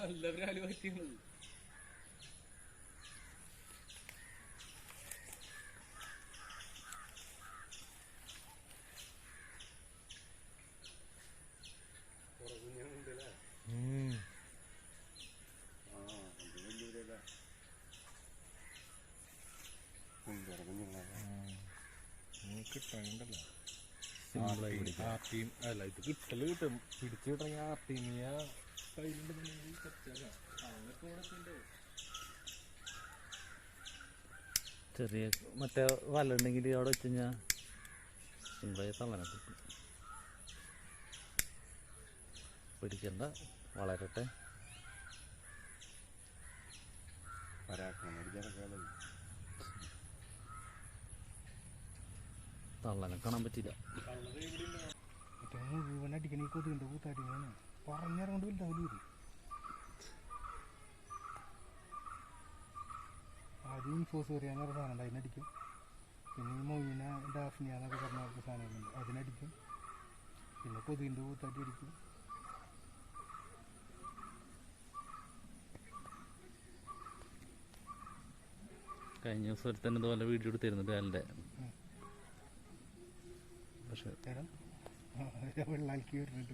എല്ലാവരും പറ്റിയത് കിട്ടണ്ടല്ലോ അല്ല ഇത് കിട്ടല് കിട്ടും പിടിച്ചു കിട്ടണമെങ്കിൽ ആർട്ടീമിയ കയ്യിലുണ്ടെന്നുണ്ടെങ്കിൽ ചെറിയ മറ്റേ വല ഉണ്ടെങ്കിൽ അവിടെ വെച്ച് കഴിഞ്ഞാൽ സിമ്പിളായി തള്ളനെ കിട്ടും. പിടിക്കണ്ട, വളരട്ടെ. തള്ളനെ കാണാൻ പറ്റില്ല. മുഴുവൻ അടിക്കണ ഈ കൊതുകിൻ്റെ കൂത്തടിക്കാണ് പറഞ്ഞിറങ്ങോണ്ട് വലുതാവില്ല വരും. ആദ്യം ഇൻഫോസ് കയറിയാന്ന് പറഞ്ഞ സാധനം ഉണ്ട്, അതിനടിക്കും. പിന്നെ ഈ മൊയ്ന ഡാഫ്നിയ എന്നൊക്കെ പറഞ്ഞ അവർക്ക് സാധനങ്ങളുണ്ട്, അതിനടിക്കും. പിന്നെ കൊതുകിൻ്റെ കൂത്താട്ടി അടിക്കും. കഴിഞ്ഞ ദിവസം ഒരു തന്നെ ഇതുപോലെ വീഡിയോ എടുത്തിരുന്നത് അല്ലേ, പക്ഷെ വെള്ളാക്കി വരുന്നുണ്ട്.